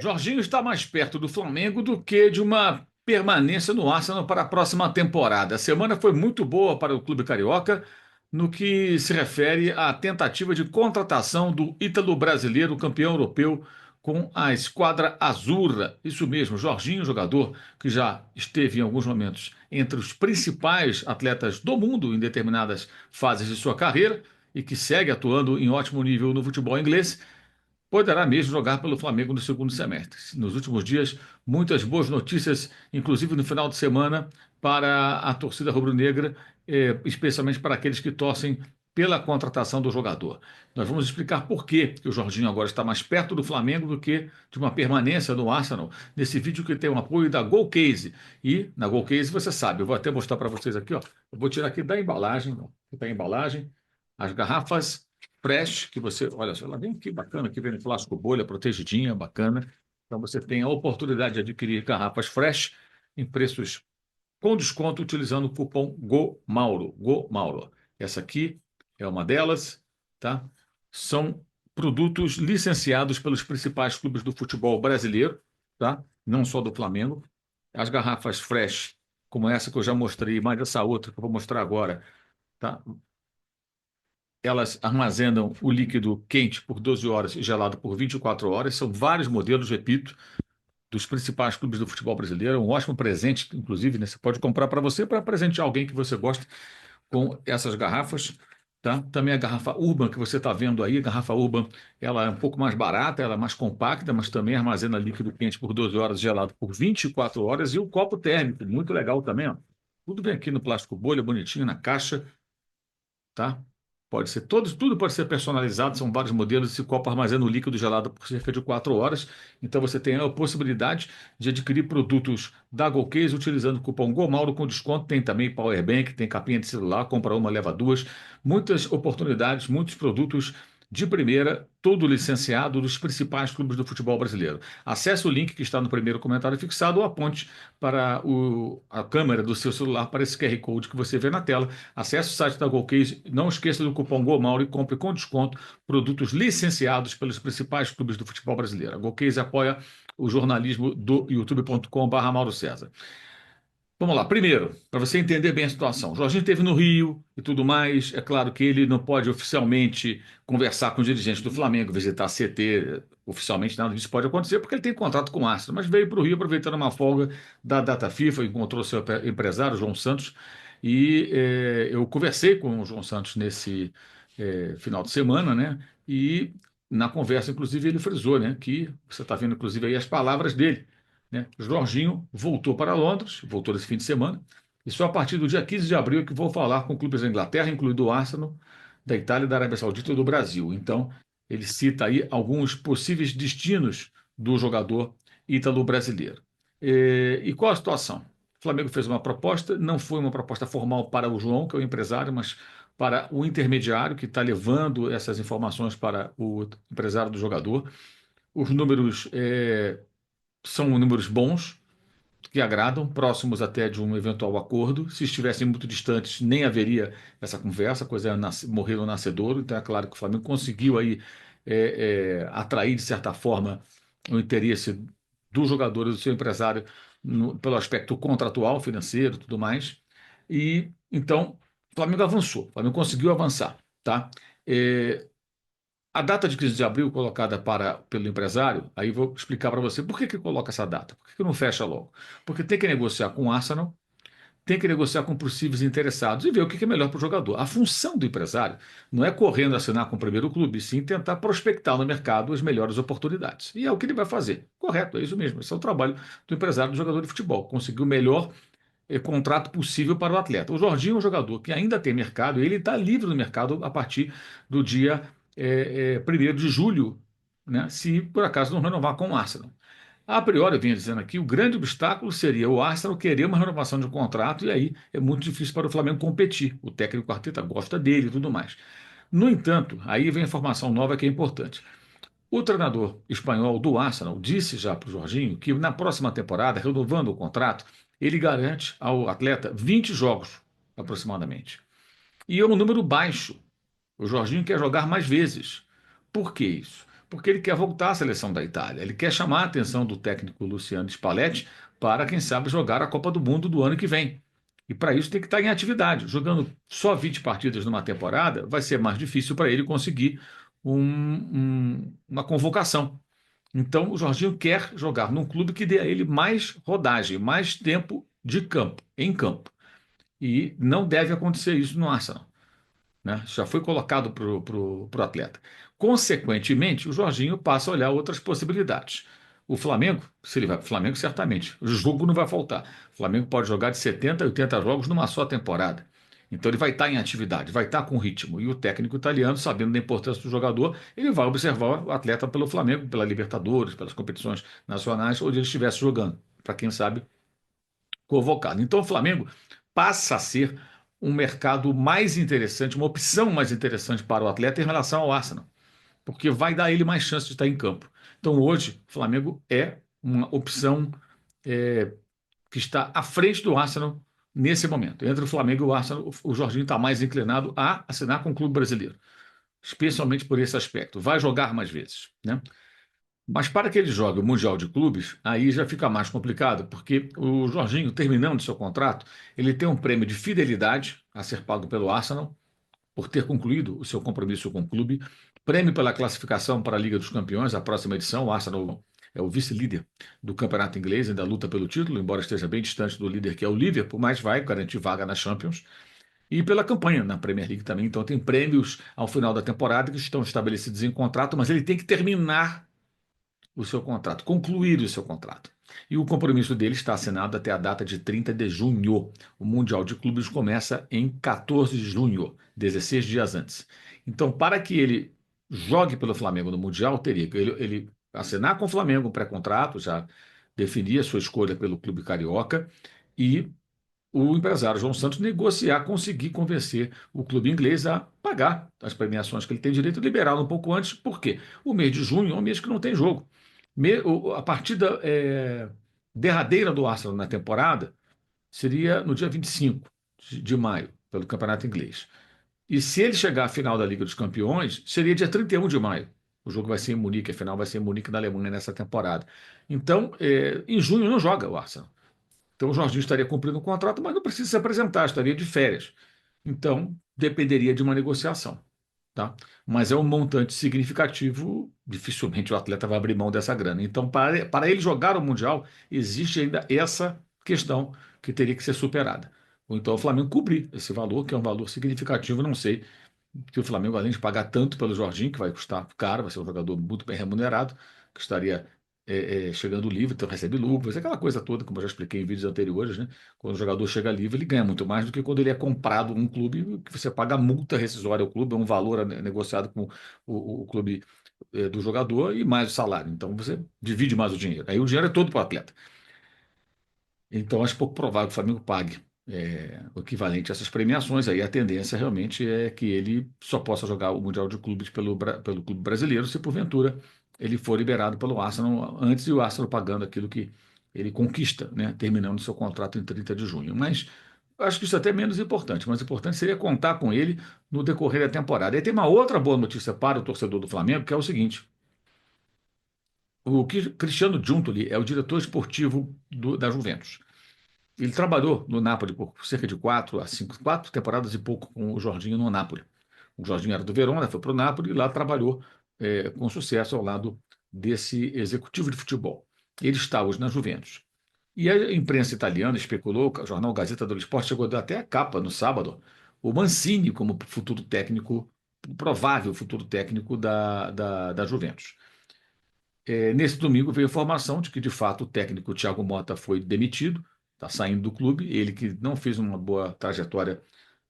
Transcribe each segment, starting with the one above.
Jorginho está mais perto do Flamengo do que de uma permanência no Arsenal para a próxima temporada. A semana foi muito boa para o clube carioca no que se refere à tentativa de contratação do ítalo-brasileiro campeão europeu com a esquadra azurra. Isso mesmo, Jorginho, jogador que já esteve em alguns momentos entre os principais atletas do mundo em determinadas fases de sua carreira e que segue atuando em ótimo nível no futebol inglês poderá mesmo jogar pelo Flamengo no segundo semestre. Nos últimos dias, muitas boas notícias, inclusive no final de semana, para a torcida rubro-negra, especialmente para aqueles que torcem pela contratação do jogador. Nós vamos explicar por que o Jorginho agora está mais perto do Flamengo do que de uma permanência no Arsenal, nesse vídeo que tem o apoio da Golcase. E na Golcase, você sabe, eu vou até mostrar para vocês aqui, ó. Eu vou tirar aqui da embalagem, ó, que está a embalagem, as garrafas Fresh, que você, olha só, ela vem aqui bacana, aqui vem em plástico bolha, protegidinha, bacana. Então você tem a oportunidade de adquirir garrafas Fresh em preços com desconto utilizando o cupom GOMAURO. GOMAURO. Essa aqui é uma delas, tá? São produtos licenciados pelos principais clubes do futebol brasileiro, tá? Não só do Flamengo. As garrafas Fresh, como essa que eu já mostrei, mais essa outra que eu vou mostrar agora, tá? Elas armazenam o líquido quente por 12 horas e gelado por 24 horas. São vários modelos, repito, dos principais clubes do futebol brasileiro. É um ótimo presente, inclusive, né? Você pode comprar para você, para presentear alguém que você gosta com essas garrafas. Tá? Também a garrafa Urban que você está vendo aí, a garrafa Urban, ela é um pouco mais barata, ela é mais compacta, mas também armazena líquido quente por 12 horas, gelado por 24 horas, e o copo térmico, muito legal também, ó. Tudo vem aqui no plástico bolha, bonitinho, na caixa, tá? Pode ser todos, tudo pode ser personalizado, são vários modelos. Esse copo armazena o líquido gelado por cerca de 4 horas. Então você tem a possibilidade de adquirir produtos da Golcase utilizando o cupom GOMAURO com desconto. Tem também Power Bank, tem capinha de celular, compra uma, leva duas. Muitas oportunidades, muitos produtos de primeira, todo licenciado dos principais clubes do futebol brasileiro. Acesse o link que está no primeiro comentário fixado ou aponte para a câmera do seu celular para esse QR Code que você vê na tela. Acesse o site da Golcase, não esqueça do cupom GOMAURO e compre com desconto produtos licenciados pelos principais clubes do futebol brasileiro. A Golcase apoia o jornalismo do youtube.com/barra Mauro César. Vamos lá. Primeiro, para você entender bem a situação. O Jorginho esteve no Rio e tudo mais. É claro que ele não pode oficialmente conversar com os dirigentes do Flamengo, visitar a CT. Oficialmente nada disso pode acontecer porque ele tem contrato com o Arsenal. Mas veio para o Rio aproveitando uma folga da data FIFA, encontrou seu empresário, João Santos. E eu conversei com o João Santos nesse final de semana, né? E na conversa, inclusive, ele frisou, né, que você está vendo, inclusive, aí as palavras dele, né? Jorginho voltou para Londres, voltou esse fim de semana, e só a partir do dia 15 de abril que vou falar com clubes da Inglaterra, incluindo o Arsenal, da Itália, da Arábia Saudita e do Brasil. Então, ele cita aí alguns possíveis destinos do jogador ítalo-brasileiro. E qual a situação? O Flamengo fez uma proposta, não foi uma proposta formal para o João, que é o empresário, mas para o intermediário que está levando essas informações para o empresário do jogador. Os números são números bons, que agradam, próximos até de um eventual acordo. Se estivessem muito distantes, nem haveria essa conversa, a coisa é morrer no nascedouro. Então é claro que o Flamengo conseguiu aí atrair, de certa forma, o interesse do jogador e do seu empresário pelo aspecto contratual, financeiro, tudo mais. E então o Flamengo avançou, o Flamengo conseguiu avançar, tá? É, a data de 15 de abril colocada pelo empresário, aí vou explicar para você por que coloca essa data, por que não fecha logo? Porque tem que negociar com o Arsenal, tem que negociar com possíveis interessados e ver o que é melhor para o jogador. A função do empresário não é correndo assinar com o primeiro clube, sim tentar prospectar no mercado as melhores oportunidades. E é o que ele vai fazer. Correto, é isso mesmo. Esse é o trabalho do empresário do jogador de futebol, conseguir o melhor contrato possível para o atleta. O Jorginho é um jogador que ainda tem mercado, e ele está livre no mercado a partir do dia 1º de julho, né, se por acaso não renovar com o Arsenal. A priori, eu vinha dizendo aqui, o grande obstáculo seria o Arsenal querer uma renovação de contrato, e aí é muito difícil para o Flamengo competir. O técnico Arteta gosta dele e tudo mais. No entanto, aí vem a informação nova que é importante. O treinador espanhol do Arsenal disse já para o Jorginho que na próxima temporada, renovando o contrato, ele garante ao atleta 20 jogos, aproximadamente. E é um número baixo. O Jorginho quer jogar mais vezes. Por que isso? porque ele quer voltar à seleção da Itália. Ele quer chamar a atenção do técnico Luciano Spalletti para, quem sabe, jogar a Copa do Mundo do ano que vem. E para isso tem que estar em atividade. Jogando só 20 partidas numa temporada, vai ser mais difícil para ele conseguir uma convocação. Então, o Jorginho quer jogar num clube que dê a ele mais rodagem, mais tempo de campo, em campo. E não deve acontecer isso no Arsenal, né? Já foi colocado para o atleta. Consequentemente, o Jorginho passa a olhar outras possibilidades. O Flamengo, se ele vai para o Flamengo, certamente, o jogo não vai faltar. O Flamengo pode jogar de 70 a 80 jogos numa só temporada. Então ele vai estar em atividade, vai estar com ritmo. E o técnico italiano, sabendo da importância do jogador, ele vai observar o atleta pelo Flamengo, pela Libertadores, pelas competições nacionais, onde ele estivesse jogando, para quem sabe convocado. Então o Flamengo passa a ser um mercado mais interessante, uma opção mais interessante para o atleta em relação ao Arsenal, porque vai dar a ele mais chance de estar em campo. Então hoje o Flamengo é uma opção é, que está à frente do Arsenal nesse momento. Entre o Flamengo e o Arsenal, o Jorginho está mais inclinado a assinar com o clube brasileiro, especialmente por esse aspecto. Vai jogar mais vezes, né? Mas para que ele jogue o Mundial de Clubes, aí já fica mais complicado, porque o Jorginho, terminando seu contrato, ele tem um prêmio de fidelidade a ser pago pelo Arsenal, por ter concluído o seu compromisso com o clube, prêmio pela classificação para a Liga dos Campeões, a próxima edição. O Arsenal é o vice-líder do campeonato inglês, ainda luta pelo título, embora esteja bem distante do líder que é o Liverpool, mas vai garantir vaga na Champions. E pela campanha na Premier League também. Então tem prêmios ao final da temporada que estão estabelecidos em contrato, mas ele tem que terminar o seu contrato, concluir o seu contrato. E o compromisso dele está assinado até a data de 30 de junho. O Mundial de Clubes começa em 14 de junho, 16 dias antes. Então, para que ele jogue pelo Flamengo no Mundial, teria que ele assinar com o Flamengo um pré-contrato, já definir a sua escolha pelo clube carioca e o empresário João Santos negociar, conseguir convencer o clube inglês a pagar as premiações que ele tem direito, liberá-lo um pouco antes. Por quê? O mês de junho é um mês que não tem jogo. A partida derradeira do Arsenal na temporada seria no dia 25 de maio, pelo Campeonato Inglês. E se ele chegar à final da Liga dos Campeões, seria dia 31 de maio. O jogo vai ser em Munique, a final vai ser em Munique, na Alemanha, nessa temporada. Então, em junho não joga o Arsenal. Então o Jorginho estaria cumprindo o contrato, mas não precisa se apresentar, estaria de férias. Então, dependeria de uma negociação, tá? Mas é um montante significativo, dificilmente o atleta vai abrir mão dessa grana. Então, para ele jogar o Mundial, existe ainda essa questão que teria que ser superada. Ou então o Flamengo cobrir esse valor, que é um valor significativo, não sei, que o Flamengo, além de pagar tanto pelo Jorginho, que vai custar caro, vai ser um jogador muito bem remunerado, que estaria chegando livre, então recebe luvas, aquela coisa toda, como eu já expliquei em vídeos anteriores, né? Quando o jogador chega livre, ele ganha muito mais do que quando ele é comprado num clube, que você paga multa rescisória ao clube, é um valor negociado com o clube do jogador e mais o salário. Então você divide mais o dinheiro. Aí o dinheiro é todo para o atleta. Então, acho pouco provável que o Flamengo pague o equivalente a essas premiações. Aí a tendência realmente é que ele só possa jogar o Mundial de Clubes pelo clube brasileiro se porventura ele for liberado pelo Arsenal antes e o Arsenal pagando aquilo que ele conquista, né, terminando seu contrato em 30 de junho. Mas acho que isso é até menos importante. Mas o importante seria contar com ele no decorrer da temporada. E tem uma outra boa notícia para o torcedor do Flamengo, que é o seguinte: Cristiano Giuntoli é o diretor esportivo da Juventus. Ele trabalhou no Napoli por cerca de 4 temporadas e pouco com o Jorginho no Napoli. O Jorginho era do Verona, foi para o Napoli e lá trabalhou com sucesso ao lado desse executivo de futebol. Ele está hoje na Juventus. E a imprensa italiana especulou, o jornal Gazeta dello Sport chegou a dar até a capa no sábado, o Mancini como futuro técnico, provável futuro técnico da Juventus. Nesse domingo veio a informação de que, de fato, o técnico Thiago Motta foi demitido, está saindo do clube, ele que não fez uma boa trajetória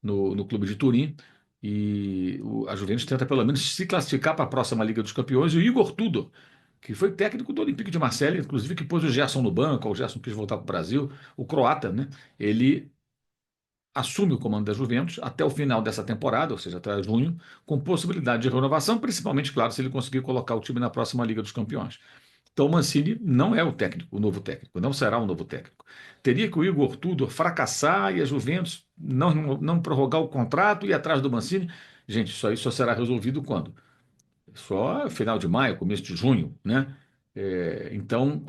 no clube de Turim, e a Juventus tenta pelo menos se classificar para a próxima Liga dos Campeões, e o Igor Tudor, que foi técnico do Olympique de Marseille, inclusive que pôs o Gerson no banco, o Gerson quis voltar para o Brasil, o croata, né? Ele assume o comando da Juventus até o final dessa temporada, ou seja, até junho, com possibilidade de renovação, principalmente, claro, se ele conseguir colocar o time na próxima Liga dos Campeões. Então, o Mancini não é o técnico, o novo técnico, não será o novo técnico. Teria que o Igor Tudor fracassar e a Juventus não prorrogar o contrato e ir atrás do Mancini. Gente, isso aí só será resolvido quando? só final de maio, começo de junho, né? Então,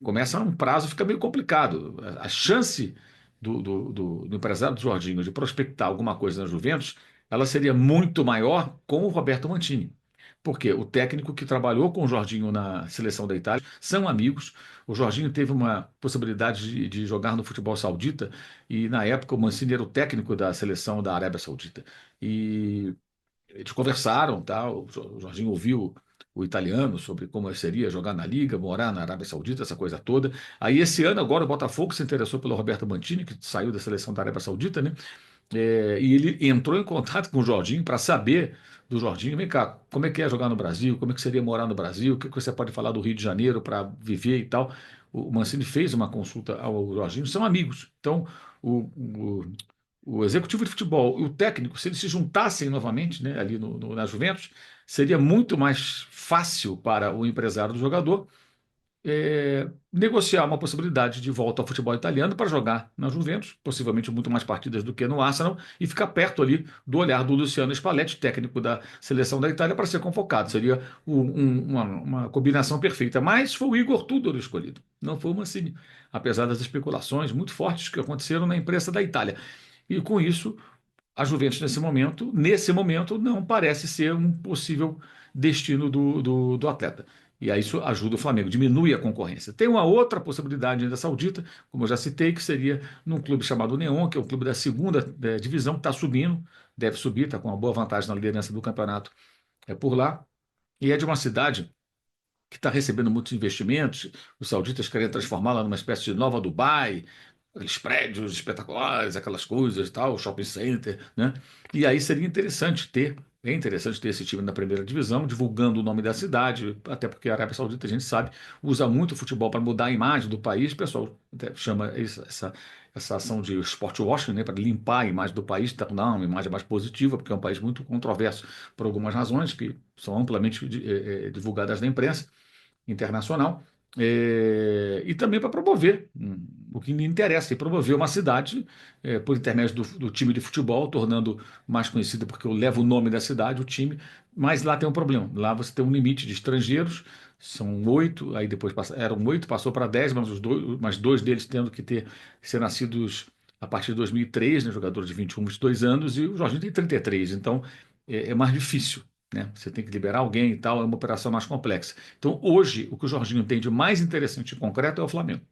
começa um prazo, fica meio complicado. A chance do empresário do Jorginho de prospectar alguma coisa na Juventus, ela seria muito maior com o Roberto Mancini. Porque o técnico que trabalhou com o Jorginho na seleção da Itália são amigos. O Jorginho teve uma possibilidade de jogar no futebol saudita, e na época o Mancini era o técnico da seleção da Arábia Saudita. E eles conversaram, tá? O Jorginho ouviu o italiano sobre como seria jogar na Liga, morar na Arábia Saudita, essa coisa toda. Aí esse ano agora o Botafogo se interessou pelo Roberto Mantini, que saiu da seleção da Arábia Saudita, né? E ele entrou em contato com o Jorginho para saber do Jorginho, vem cá, como é que é jogar no Brasil, como é que seria morar no Brasil, o que que você pode falar do Rio de Janeiro para viver e tal. O Mancini fez uma consulta ao Jorginho, são amigos. Então, o, o, o executivo de futebol e o técnico, se eles se juntassem novamente, né, ali na Juventus, seria muito mais fácil para o empresário do jogador negociar uma possibilidade de volta ao futebol italiano para jogar na Juventus, possivelmente muito mais partidas do que no Arsenal, e ficar perto ali do olhar do Luciano Spalletti, técnico da seleção da Itália, para ser convocado. Seria uma combinação perfeita. Mas foi o Igor Tudor escolhido, não foi o Mancini, apesar das especulações muito fortes que aconteceram na imprensa da Itália. E com isso, a Juventus nesse momento, não parece ser um possível destino do atleta. E aí isso ajuda o Flamengo, diminui a concorrência. Tem uma outra possibilidade ainda saudita, como eu já citei, que seria num clube chamado Neon, que é um clube da segunda divisão, que está subindo, deve subir, está com uma boa vantagem na liderança do campeonato por lá, e é de uma cidade que está recebendo muitos investimentos. Os sauditas querem transformá-la numa espécie de nova Dubai, aqueles prédios espetaculares, aquelas coisas, e tal, shopping center, né? E aí seria interessante ter, é interessante ter esse time na primeira divisão, divulgando o nome da cidade, até porque a Arábia Saudita, a gente sabe, usa muito o futebol para mudar a imagem do país. O pessoal até chama essa ação de sport washing, né, para limpar a imagem do país, tornar uma imagem mais positiva, porque é um país muito controverso por algumas razões que são amplamente divulgadas na imprensa internacional, e também para promover o que me interessa, e promover uma cidade por intermédio do time de futebol, tornando mais conhecida porque eu levo o nome da cidade, o time, mas lá tem um problema, lá você tem um limite de estrangeiros, são 8, aí depois eram 8, passou para 10, mas dois deles tendo que ser nascidos a partir de 2003, né, jogadores de 21, 22 anos, e o Jorginho tem 33, então é mais difícil, né? Você tem que liberar alguém e tal, é uma operação mais complexa. Então, hoje, o que o Jorginho tem de mais interessante e concreto é o Flamengo.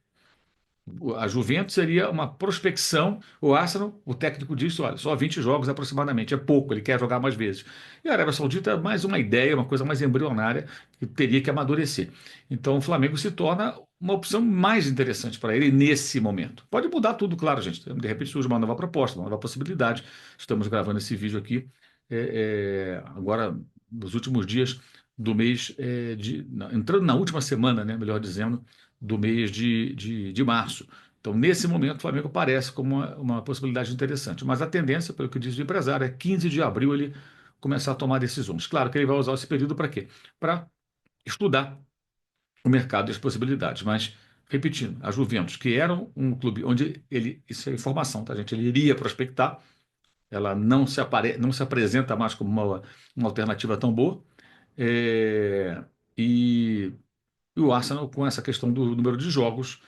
A Juventus seria uma prospecção. O Arsenal, o técnico disse: olha, só 20 jogos aproximadamente, é pouco, ele quer jogar mais vezes. E a Arábia Saudita é mais uma ideia, uma coisa mais embrionária que teria que amadurecer. Então, o Flamengo se torna uma opção mais interessante para ele nesse momento. Pode mudar tudo, claro, gente. De repente surge uma nova proposta, uma nova possibilidade. Estamos gravando esse vídeo aqui agora, nos últimos dias do mês, entrando na última semana, né, melhor dizendo, do mês de março. Então, nesse momento, o Flamengo parece como uma possibilidade interessante. Mas a tendência, pelo que diz o empresário, é 15 de abril ele começar a tomar decisões. Claro que ele vai usar esse período para quê? Para estudar o mercado e as possibilidades. Mas, repetindo, a Juventus, que era um clube onde ele, isso é informação, tá, gente? Ele iria prospectar, ela não se apresenta mais como uma alternativa tão boa. É, e e o Arsenal, com essa questão do número de jogos,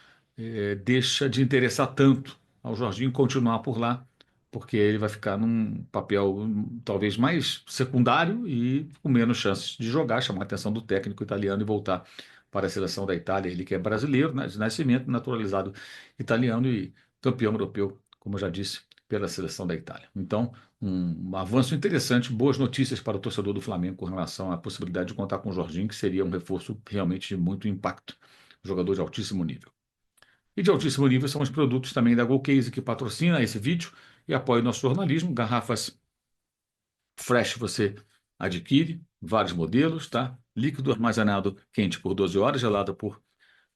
deixa de interessar tanto ao Jorginho continuar por lá, porque ele vai ficar num papel talvez mais secundário e com menos chances de jogar, chamar a atenção do técnico italiano e voltar para a seleção da Itália. Ele que é brasileiro, né, de nascimento, naturalizado italiano e campeão europeu, como eu já disse, pela seleção da Itália. Então, um avanço interessante, boas notícias para o torcedor do Flamengo com relação à possibilidade de contar com o Jorginho, que seria um reforço realmente de muito impacto, jogador de altíssimo nível. E de altíssimo nível são os produtos também da Golcase, que patrocina esse vídeo e apoia o nosso jornalismo. Garrafas Fresh você adquire, vários modelos, tá? Líquido armazenado quente por 12 horas, gelado por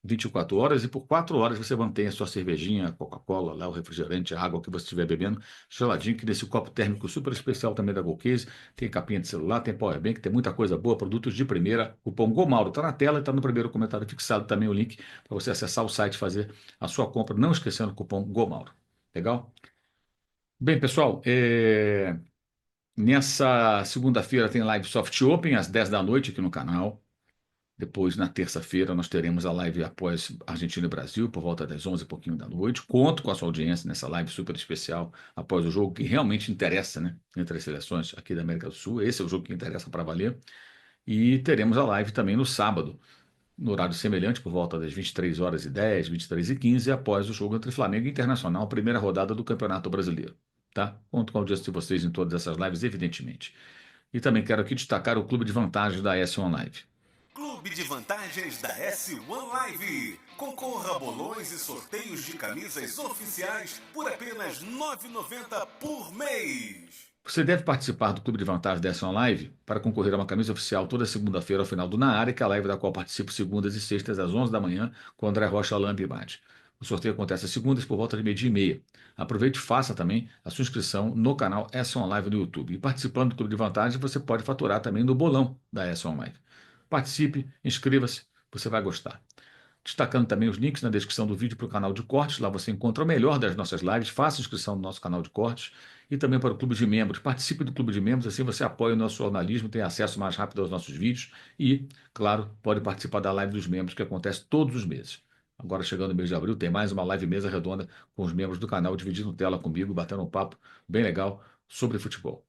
24 horas, e por 4 horas você mantém a sua cervejinha, a Coca-Cola, lá, o refrigerante, a água que você estiver bebendo, geladinho, que nesse copo térmico super especial também da Golcase, tem capinha de celular, tem powerbank, tem muita coisa boa, produtos de primeira. O cupom GOMAURO está na tela e está no primeiro comentário fixado também o link para você acessar o site e fazer a sua compra, não esquecendo o cupom GOMAURO. Legal? Bem, pessoal, Nessa segunda-feira tem live Soft Open às 10 da noite aqui no canal. Depois, na terça-feira, nós teremos a live após Argentina e Brasil, por volta das 11 e pouquinho da noite. Conto com a sua audiência nessa live super especial após o jogo que realmente interessa, né? Entre as seleções aqui da América do Sul. Esse é o jogo que interessa para valer. E teremos a live também no sábado, no horário semelhante, por volta das 23h10, 23h15, após o jogo entre Flamengo e Internacional, primeira rodada do Campeonato Brasileiro. Tá? Conto com a audiência de vocês em todas essas lives, evidentemente. E também quero aqui destacar o clube de vantagens da S1 Live. Clube de vantagens da S1 Live. Concorra a bolões e sorteios de camisas oficiais por apenas R$ 9,90 por mês. Você deve participar do Clube de Vantagens da S1 Live para concorrer a uma camisa oficial toda segunda-feira ao final do Na Área, que é a live da qual participo segundas e sextas às 11 da manhã com André Rocha, Lamp e Mate. O sorteio acontece às segundas por volta de meio-dia e meia. Aproveite e faça também a sua inscrição no canal S1 Live no YouTube. E participando do Clube de Vantagens, você pode faturar também no bolão da S1 Live. Participe, inscreva-se, você vai gostar. Destacando também os links na descrição do vídeo para o canal de cortes, lá você encontra o melhor das nossas lives, faça inscrição no nosso canal de cortes e também para o clube de membros. Participe do clube de membros, assim você apoia o nosso jornalismo, tem acesso mais rápido aos nossos vídeos e, claro, pode participar da live dos membros que acontece todos os meses. Agora, chegando no mês de abril, tem mais uma live mesa redonda com os membros do canal dividindo tela comigo, batendo um papo bem legal sobre futebol.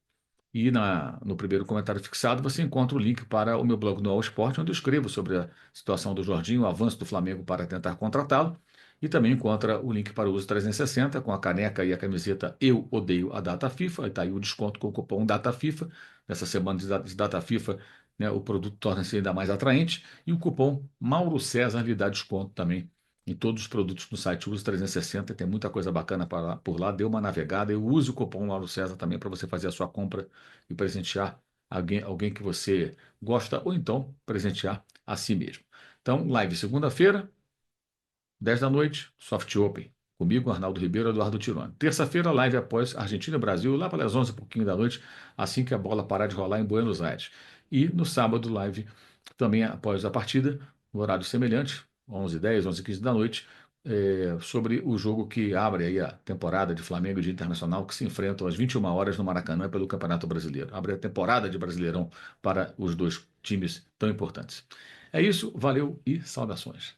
E no primeiro comentário fixado você encontra o link para o meu blog no All Sport, onde eu escrevo sobre a situação do Jorginho, o avanço do Flamengo para tentar contratá-lo. E também encontra o link para o uso 360, com a caneca e a camiseta Eu Odeio a Data FIFA. Está aí o desconto com o cupom Data FIFA. Nessa semana de Data FIFA, né, o produto torna-se ainda mais atraente. E o cupom Mauro César lhe dá desconto também em todos os produtos no site Uso 360. Tem muita coisa bacana por lá. Dê uma navegada. Eu use o cupom Mauro César também para você fazer a sua compra e presentear alguém que você gosta, ou então presentear a si mesmo. Então, live segunda-feira, 10 da noite, Soft Open. Comigo, Arnaldo Ribeiro, Eduardo Tironi. Terça-feira, live após Argentina e Brasil, lá pelas 11 e pouquinho da noite, assim que a bola parar de rolar em Buenos Aires. E no sábado, live também após a partida, no horário semelhante, 11h10, 11h15 da noite, sobre o jogo que abre aí a temporada de Flamengo e de Internacional, que se enfrentam às 21 horas no Maracanã pelo Campeonato Brasileiro. Abre a temporada de Brasileirão para os dois times tão importantes. É isso, valeu e saudações.